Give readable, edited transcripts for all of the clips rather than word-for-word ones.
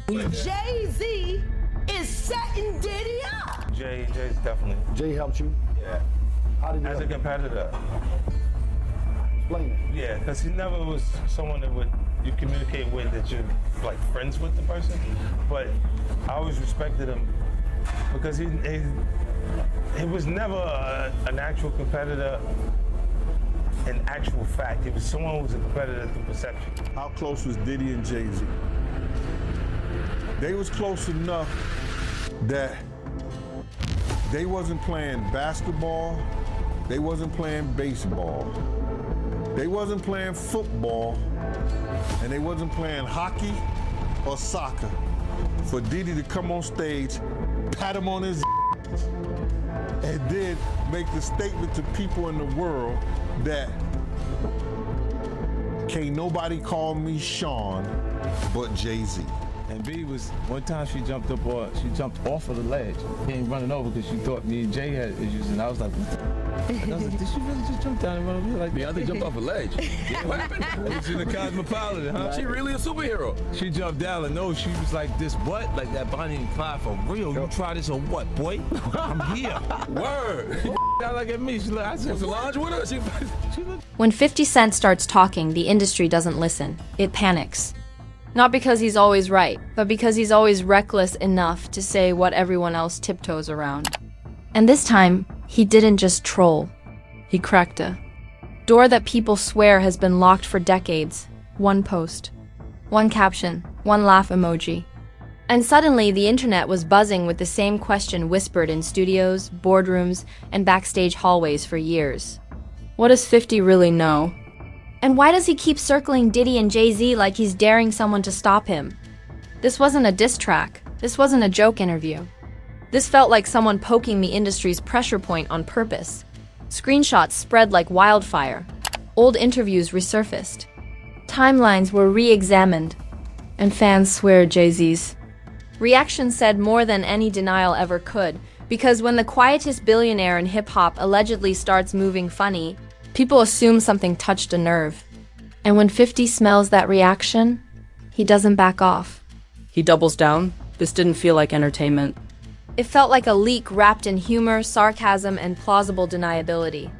Jay Z is setting Diddy up. Jay's definitely. Jay helped you? Yeah. How did he As a help you? competitor. Explain it. Yeah, because he never was someone that you communicate with that you're like friends with the person. But I always respected him because he was never an actual competitor in actual fact. He was someone who was a competitor through perception. How close was Diddy and Jay Z? They was close enough that they wasn't playing basketball, they wasn't playing baseball, they wasn't playing football, and they wasn't playing hockey or soccer for Diddy to come on stage, pat him on his and then make the statement to people in the world that can't nobody call me Sean but Jay Z. And B was, one time she jumped off of the ledge. He ain't running over because she thought me and Jay had issues, and I was like, what? And I was like, did she really just jump down and run over here like Yeah, I think jumped off a ledge. Yeah, what happened? It's in the Cosmopolitan, huh? She really a superhero. She jumped down and no, she was like, this what? Like that Bonnie and Clyde for real? You try this or what, boy? I'm here. Word. Y'all look at me. She look, I said, Was Solange with her? she looked. When 50 Cent starts talking, the industry doesn't listen. It panics. Not because he's always right, but because he's always reckless enough to say what everyone else tiptoes around. And this time, he didn't just troll. He cracked a door that people swear has been locked for decades. One post, one caption, one laugh emoji. And suddenly, the internet was buzzing with the same question whispered in studios, boardrooms, and backstage hallways for years. What does 50 really know? And why does he keep circling Diddy and Jay Z like he's daring someone to stop him? This wasn't a diss track. This wasn't a joke interview. This felt like someone poking the industry's pressure point on purpose. Screenshots spread like wildfire. Old interviews resurfaced. Timelines were re-examined. And fans swear Jay Z's reaction said more than any denial ever could, because when the quietest billionaire in hip-hop allegedly starts moving funny, people assume something touched a nerve. And when 50 smells that reaction, he doesn't back off. He doubles down. This didn't feel like entertainment. It felt like a leak wrapped in humor, sarcasm, and plausible deniability.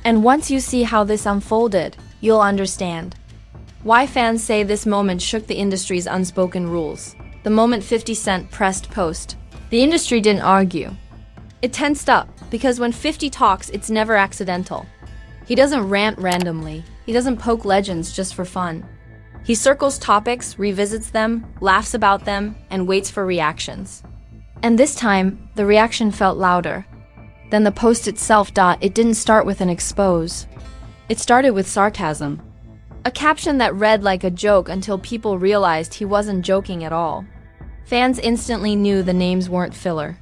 And once you see how this unfolded, you'll understand why fans say this moment shook the industry's unspoken rules. The moment 50 Cent pressed post, the industry didn't argue. It tensed up, because when 50 talks, it's never accidental. He doesn't rant randomly. He doesn't poke legends just for fun. He circles topics, revisits them, laughs about them, and waits for reactions. And this time, the reaction felt louder. Then the post itself. It didn't start with an expose. It started with sarcasm. A caption that read like a joke until people realized he wasn't joking at all. Fans instantly knew the names weren't filler.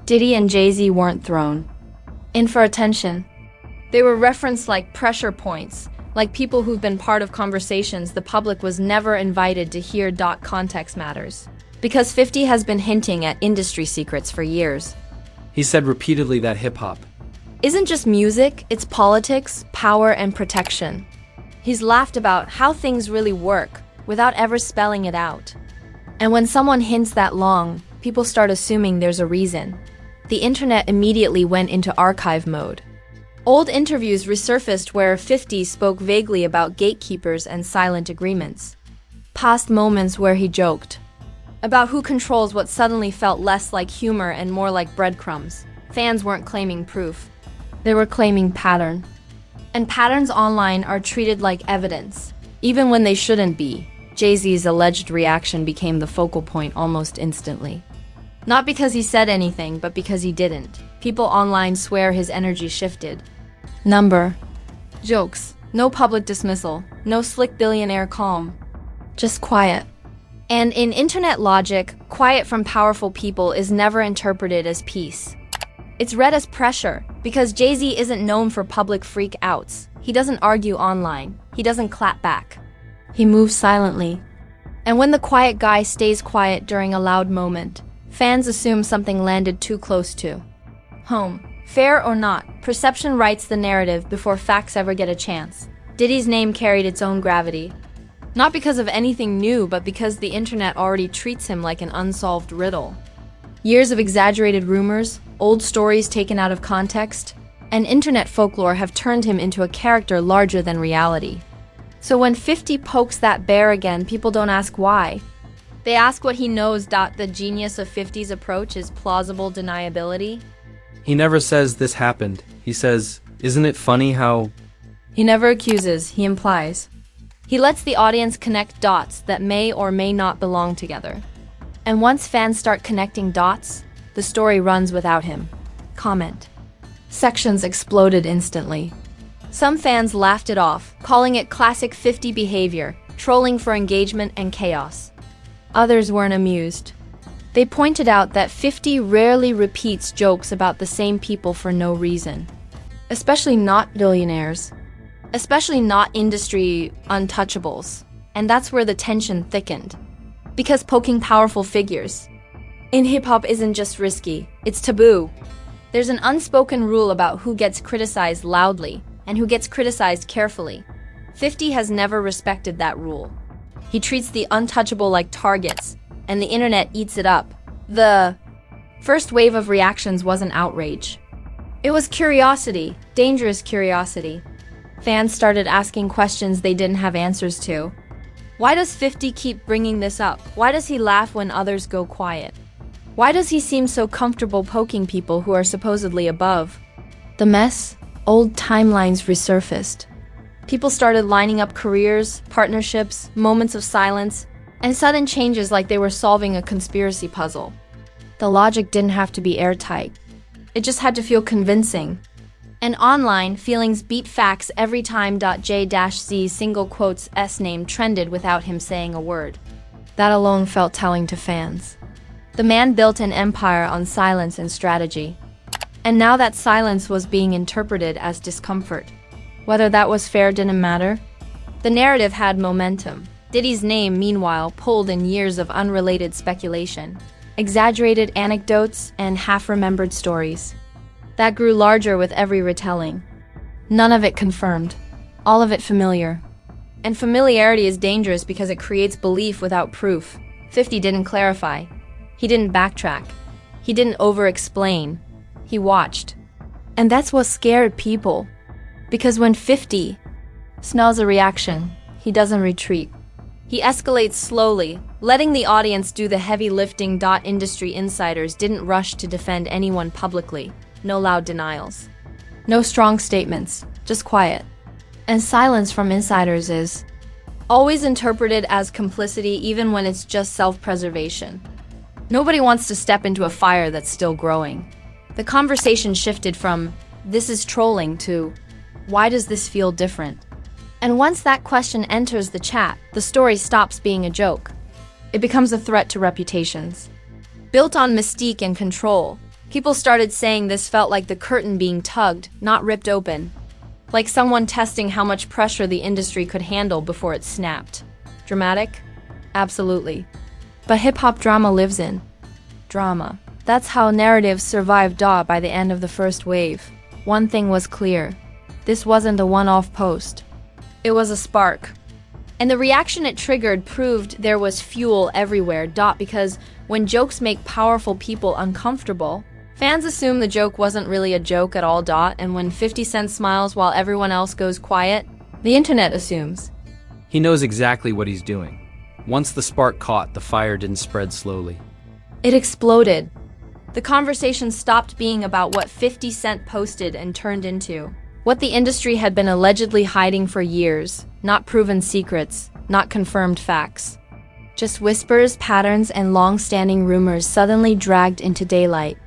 Diddy and Jay Z weren't thrown in for attention. They were referenced like pressure points, like people who've been part of conversations the public was never invited to hear. Context matters. Because 50 has been hinting at industry secrets for years. He said repeatedly that hip-hop Isn't just music, it's politics, power, and protection. He's laughed about how things really work without ever spelling it out. And when someone hints that long, people start assuming there's a reason. The internet immediately went into archive mode. Old interviews resurfaced where 50 spoke vaguely about gatekeepers and silent agreements. Past moments where he joked about who controls what suddenly felt less like humor and more like breadcrumbs. Fans weren't claiming proof. They were claiming pattern. And patterns online are treated like evidence, even when they shouldn't be. Jay Z's alleged reaction became the focal point almost instantly. Not because he said anything, but because he didn't. People online swear his energy shifted. Number. Jokes. No public dismissal. No slick billionaire calm. Just quiet. And in internet logic, quiet from powerful people is never interpreted as peace. It's read as pressure, because Jay Z isn't known for public freak outs. He doesn't argue online. He doesn't clap back. He moves silently. And when the quiet guy stays quiet during a loud moment, fans assume something landed too close to home. Fair or not, perception writes the narrative before facts ever get a chance. Diddy's name carried its own gravity. Not because of anything new, but because the internet already treats him like an unsolved riddle. Years of exaggerated rumors, old stories taken out of context, and internet folklore have turned him into a character larger than reality. So when 50 pokes that bear again, people don't ask why. They ask what he knows. The genius of 50's approach is plausible deniability. He never says this happened. He says, isn't it funny how... He never accuses, he implies. He lets the audience connect dots that may or may not belong together. And once fans start connecting dots, the story runs without him. Comment. Sections exploded instantly. Some fans laughed it off, calling it classic 50 behavior, trolling for engagement and chaos. Others weren't amused. They pointed out that 50 rarely repeats jokes about the same people for no reason. Especially not billionaires. Especially not industry untouchables. And that's where the tension thickened. Because poking powerful figures in hip-hop isn't just risky, it's taboo. There's an unspoken rule about who gets criticized loudly and who gets criticized carefully. 50 has never respected that rule. He treats the untouchable like targets, and the internet eats it up. The first wave of reactions wasn't outrage. It was curiosity, dangerous curiosity. Fans started asking questions they didn't have answers to. Why does 50 keep bringing this up? Why does he laugh when others go quiet? Why does he seem so comfortable poking people who are supposedly above? The mess, old timelines resurfaced. People started lining up careers, partnerships, moments of silence, and sudden changes like they were solving a conspiracy puzzle. The logic didn't have to be airtight. It just had to feel convincing. And online, feelings beat facts every time J-Z's single quotes S name trended without him saying a word. That alone felt telling to fans. The man built an empire on silence and strategy. And now that silence was being interpreted as discomfort. Whether that was fair didn't matter. The narrative had momentum. Diddy's name, meanwhile, pulled in years of unrelated speculation, exaggerated anecdotes, and half-remembered stories. That grew larger with every retelling. None of it confirmed. All of it familiar. And familiarity is dangerous because it creates belief without proof. 50 didn't clarify. He didn't backtrack. He didn't over-explain. He watched. And that's what scared people. Because when 50 smells a reaction, he doesn't retreat. He escalates slowly, letting the audience do the heavy lifting. Industry insiders didn't rush to defend anyone publicly. No loud denials. No strong statements, just quiet. And silence from insiders is always interpreted as complicity even when it's just self-preservation. Nobody wants to step into a fire that's still growing. The conversation shifted from, "This is trolling," to, "Why does this feel different?" And once that question enters the chat, the story stops being a joke. It becomes a threat to reputations. Built on mystique and control, people started saying this felt like the curtain being tugged, not ripped open. Like someone testing how much pressure the industry could handle before it snapped. Dramatic? Absolutely. But hip-hop drama lives in drama. That's how narratives survived by the end of the first wave. One thing was clear. This wasn't a one-off post. It was a spark. And the reaction it triggered proved there was fuel everywhere. Because when jokes make powerful people uncomfortable, fans assume the joke wasn't really a joke at all. And when 50 Cent smiles while everyone else goes quiet, the internet assumes. He knows exactly what he's doing. Once the spark caught, the fire didn't spread slowly. It exploded. The conversation stopped being about what 50 Cent posted and turned into what the industry had been allegedly hiding for years. Not proven secrets, not confirmed facts. Just whispers, patterns, and long-standing rumors suddenly dragged into daylight.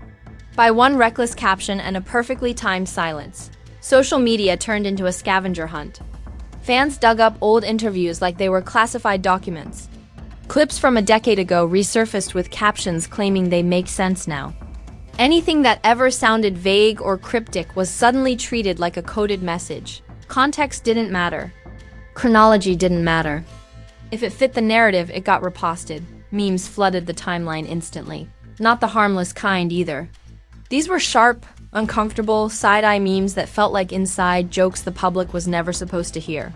By one reckless caption and a perfectly timed silence, social media turned into a scavenger hunt. Fans dug up old interviews like they were classified documents. Clips from a decade ago resurfaced with captions claiming they make sense now. Anything that ever sounded vague or cryptic was suddenly treated like a coded message. Context didn't matter. Chronology didn't matter. If it fit the narrative, it got reposted. Memes flooded the timeline instantly. Not the harmless kind either. These were sharp, uncomfortable, side-eye memes that felt like inside jokes the public was never supposed to hear.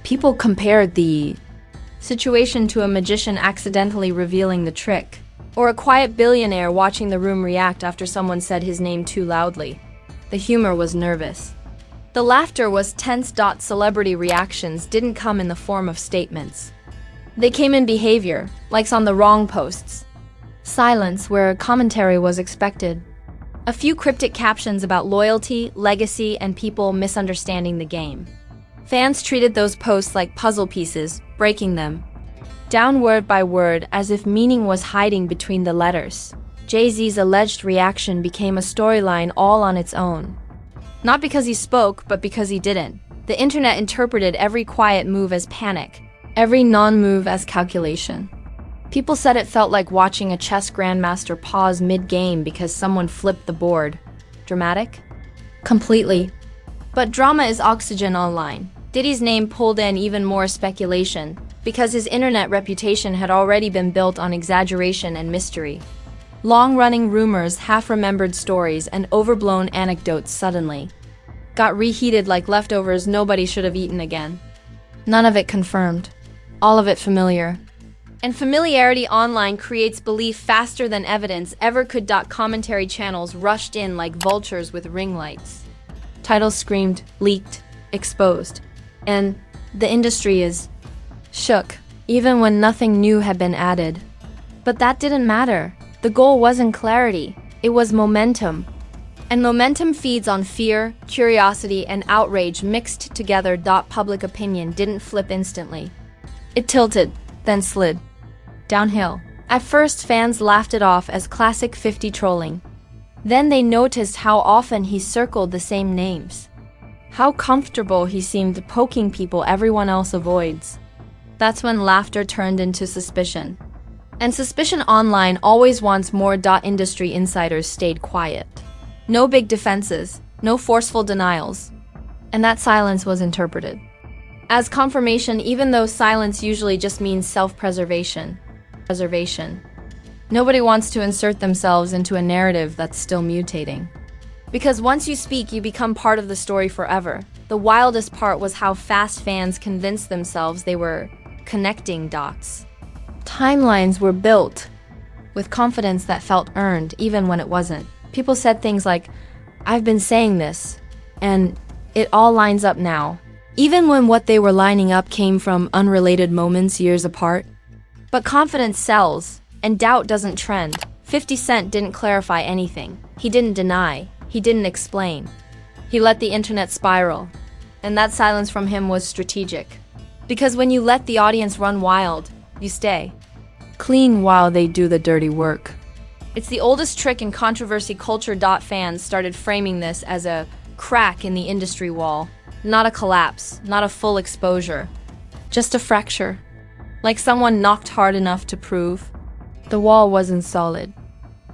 People compared the situation to a magician accidentally revealing the trick, or a quiet billionaire watching the room react after someone said his name too loudly. The humor was nervous. The laughter was tense. Celebrity reactions didn't come in the form of statements. They came in behavior, likes on the wrong posts, silence where commentary was expected, a few cryptic captions about loyalty, legacy, and people misunderstanding the game. Fans treated those posts like puzzle pieces, breaking them down word by word as if meaning was hiding between the letters. Jay Z's alleged reaction became a storyline all on its own. Not because he spoke, but because he didn't. The internet interpreted every quiet move as panic, every non-move as calculation. People said it felt like watching a chess grandmaster pause mid-game because someone flipped the board. Dramatic? Completely. But drama is oxygen online. Diddy's name pulled in even more speculation, because his internet reputation had already been built on exaggeration and mystery. Long-running rumors, half-remembered stories, and overblown anecdotes suddenly got reheated like leftovers nobody should have eaten again. None of it confirmed. All of it familiar. And familiarity online creates belief faster than evidence ever could. Commentary channels rushed in like vultures with ring lights. Titles screamed, leaked, exposed. And the industry is shook, even when nothing new had been added. But that didn't matter. The goal wasn't clarity, it was momentum. And momentum feeds on fear, curiosity, and outrage mixed together. Public opinion didn't flip instantly. It tilted, then slid downhill. At first, fans laughed it off as classic 50 trolling. Then they noticed how often he circled the same names. How comfortable he seemed poking people everyone else avoids. That's when laughter turned into suspicion. And suspicion online always wants more. Industry insiders stayed quiet. No big defenses, no forceful denials. And that silence was interpreted as confirmation, even though silence usually just means self-preservation. Nobody wants to insert themselves into a narrative that's still mutating. Because once you speak, you become part of the story forever. The wildest part was how fast fans convinced themselves they were connecting dots. Timelines were built with confidence that felt earned, even when it wasn't. People said things like, "I've been saying this, and it all lines up now," even when what they were lining up came from unrelated moments years apart. But confidence sells, and doubt doesn't trend. 50 Cent didn't clarify anything. He didn't deny. He didn't explain. He let the internet spiral, and that silence from him was strategic. Because when you let the audience run wild, you stay clean while they do the dirty work. It's the oldest trick in controversy culture. Fans started framing this as a crack in the industry wall, not a collapse, not a full exposure, just a fracture. Like someone knocked hard enough to prove the wall wasn't solid.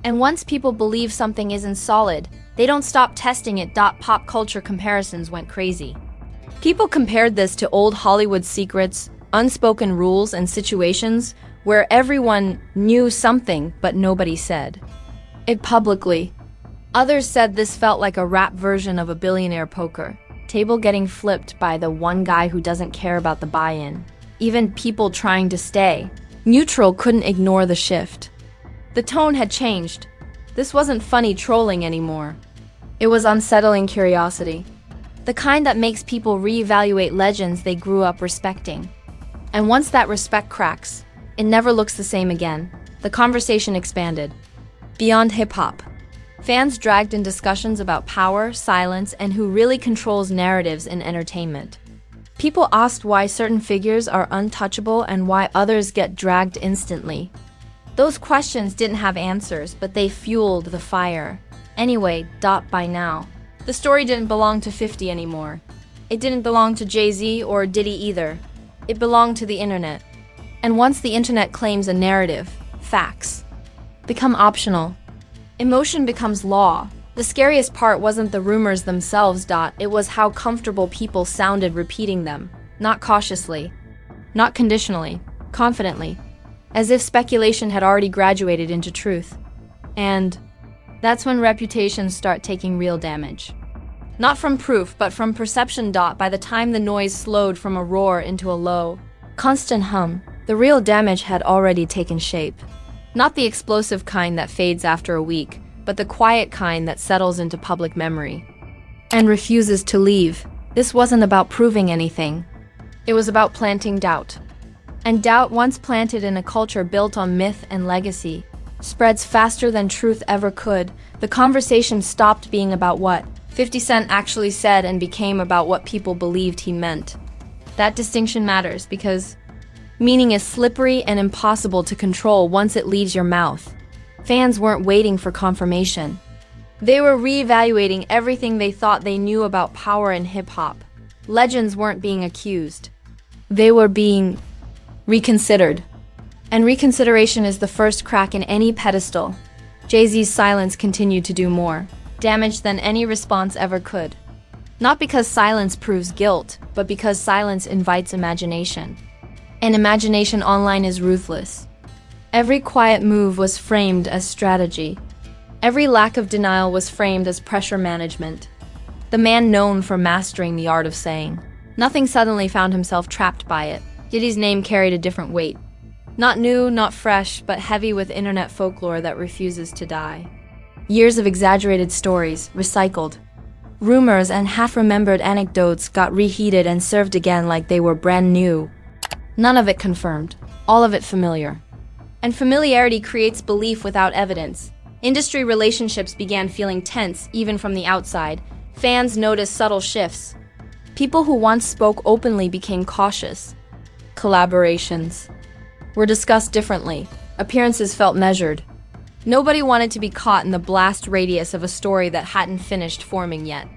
And once people believe something isn't solid, they don't stop testing it. Pop culture comparisons went crazy. People compared this to old Hollywood secrets, unspoken rules, and situations where everyone knew something but nobody said it publicly. Others said this felt like a rap version of a billionaire poker table getting flipped by the one guy who doesn't care about the buy-in. Even people trying to stay neutral couldn't ignore the shift. The tone had changed. This wasn't funny trolling anymore. It was unsettling curiosity. The kind that makes people reevaluate legends they grew up respecting. And once that respect cracks, it never looks the same again. The conversation expanded. Beyond hip-hop, fans dragged in discussions about power, silence, and who really controls narratives in entertainment. People asked why certain figures are untouchable and why others get dragged instantly. Those questions didn't have answers, but they fueled the fire. Anyway, by now, the story didn't belong to 50 anymore. It didn't belong to Jay Z or Diddy either. It belonged to the internet. And once the internet claims a narrative, facts become optional. Emotion becomes law. The scariest part wasn't the rumors themselves. It was how comfortable people sounded repeating them. Not cautiously, not conditionally, confidently, as if speculation had already graduated into truth. And that's when reputations start taking real damage. Not from proof, but from perception. By the time the noise slowed from a roar into a low, constant hum, The real damage had already taken shape. Not the explosive kind that fades after a week, but the quiet kind that settles into public memory and refuses to leave. This wasn't about proving anything. It was about planting doubt. And doubt, once planted in a culture built on myth and legacy, spreads faster than truth ever could. The conversation stopped being about what 50 Cent actually said and became about what people believed he meant. That distinction matters because meaning is slippery and impossible to control once it leaves your mouth. Fans weren't waiting for confirmation. They were reevaluating everything they thought they knew about power and hip-hop. Legends weren't being accused. They were being reconsidered. And reconsideration is the first crack in any pedestal. Jay Z's silence continued to do more damage than any response ever could. Not because silence proves guilt, but because silence invites imagination. And imagination online is ruthless. Every quiet move was framed as strategy. Every lack of denial was framed as pressure management. The man known for mastering the art of saying nothing suddenly found himself trapped by it. Diddy's name carried a different weight. Not new, not fresh, but heavy with internet folklore that refuses to die. Years of exaggerated stories, recycled. Rumors and half-remembered anecdotes got reheated and served again like they were brand new. None of it confirmed, all of it familiar. And familiarity creates belief without evidence. Industry relationships began feeling tense even from the outside. Fans noticed subtle shifts. People who once spoke openly became cautious. Collaborations were discussed differently. Appearances felt measured. Nobody wanted to be caught in the blast radius of a story that hadn't finished forming yet.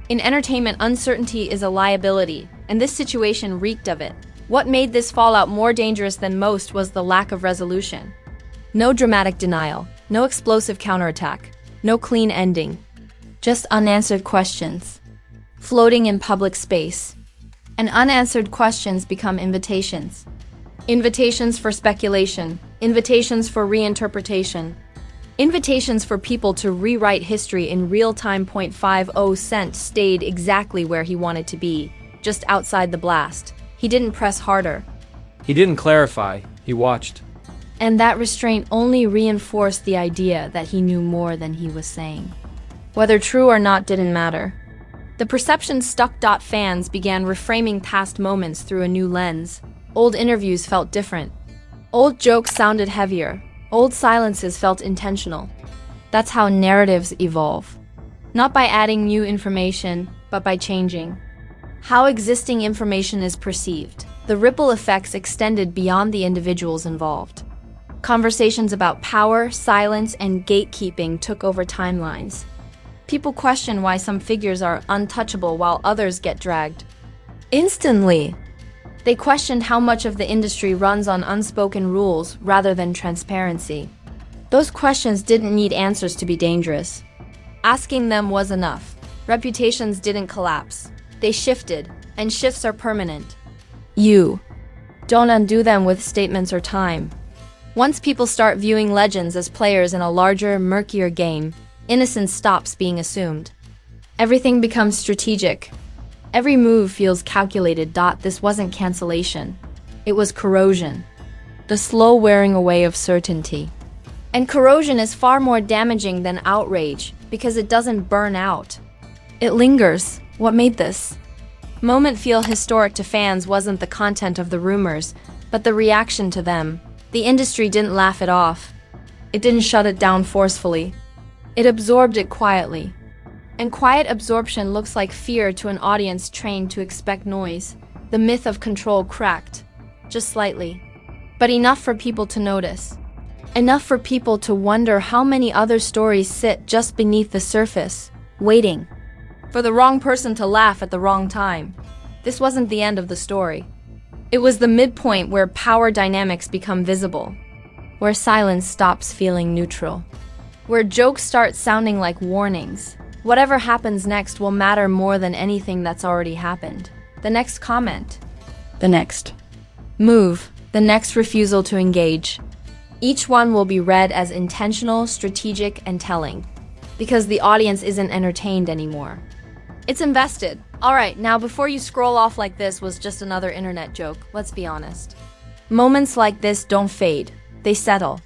In entertainment, uncertainty is a liability, and this situation reeked of it. What made this fallout more dangerous than most was the lack of resolution. No dramatic denial, no explosive counterattack, no clean ending. Just unanswered questions, floating in public space. And unanswered questions become invitations. Invitations for speculation, invitations for reinterpretation, invitations for people to rewrite history in real time. 50 Cent stayed exactly where he wanted to be, just outside the blast. He didn't press harder. He didn't clarify, he watched. And that restraint only reinforced the idea that he knew more than he was saying. Whether true or not didn't matter. The perception stuck. Fans began reframing past moments through a new lens. Old interviews felt different. Old jokes sounded heavier. Old silences felt intentional. That's how narratives evolve. Not by adding new information, but by changing how existing information is perceived. The ripple effects extended beyond the individuals involved. Conversations about power, silence, and gatekeeping took over timelines. People question why some figures are untouchable while others get dragged. Instantly, they questioned how much of the industry runs on unspoken rules rather than transparency. Those questions didn't need answers to be dangerous. Asking them was enough. Reputations didn't collapse. They shifted, and shifts are permanent. You don't undo them with statements or time. Once people start viewing legends as players in a larger, murkier game, innocence stops being assumed. Everything becomes strategic. Every move feels calculated. This wasn't cancellation. It was corrosion. The slow wearing away of certainty. And corrosion is far more damaging than outrage because it doesn't burn out. It lingers. What made this moment feel historic to fans wasn't the content of the rumors, but the reaction to them. The industry didn't laugh it off. It didn't shut it down forcefully. It absorbed it quietly. And quiet absorption looks like fear to an audience trained to expect noise. The myth of control cracked, just slightly, but enough for people to notice. Enough for people to wonder how many other stories sit just beneath the surface, waiting for the wrong person to laugh at the wrong time. This wasn't the end of the story. It was the midpoint where power dynamics become visible, where silence stops feeling neutral, where jokes start sounding like warnings. Whatever happens next will matter more than anything that's already happened. The next comment, the next move, the next refusal to engage. Each one will be read as intentional, strategic, and telling, because the audience isn't entertained anymore. It's invested. All right, now before you scroll off like this was just another internet joke, let's be honest. Moments like this don't fade, they settle.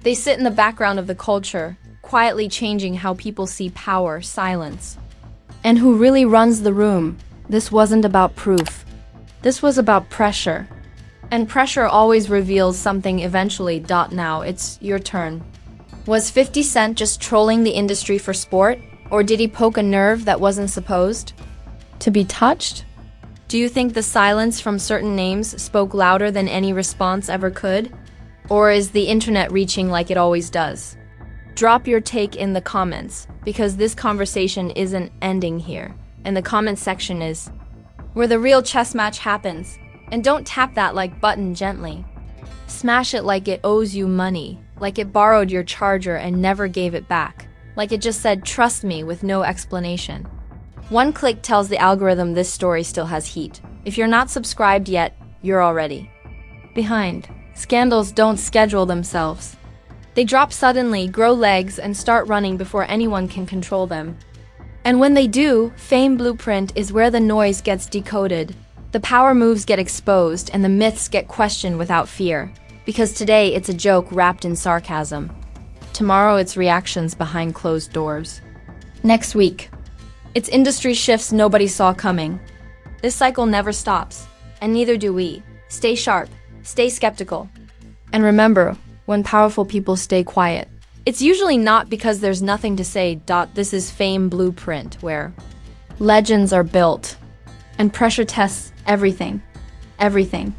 They sit in the background of the culture, quietly changing how people see power, silence. And who really runs the room? This wasn't about proof. This was about pressure. And pressure always reveals something eventually. Now, it's your turn. Was 50 Cent just trolling the industry for sport? Or did he poke a nerve that wasn't supposed to be touched? Do you think the silence from certain names spoke louder than any response ever could? Or is the internet reaching like it always does? Drop your take in the comments, because this conversation isn't ending here. And the comment section is where the real chess match happens. And don't tap that like button gently. Smash it like it owes you money, like it borrowed your charger and never gave it back, like it just said trust me with no explanation. One click tells the algorithm this story still has heat. If you're not subscribed yet, you're already behind. Scandals don't schedule themselves. They drop suddenly, grow legs, and start running before anyone can control them. And when they do, Fame Blueprint is where the noise gets decoded. The power moves get exposed and the myths get questioned without fear. Because today it's a joke wrapped in sarcasm. Tomorrow it's reactions behind closed doors. Next week, it's industry shifts nobody saw coming. This cycle never stops, and neither do we. Stay sharp, stay skeptical. And remember, when powerful people stay quiet, it's usually not because there's nothing to say. This is Fame Blueprint, where legends are built and pressure tests everything. Everything.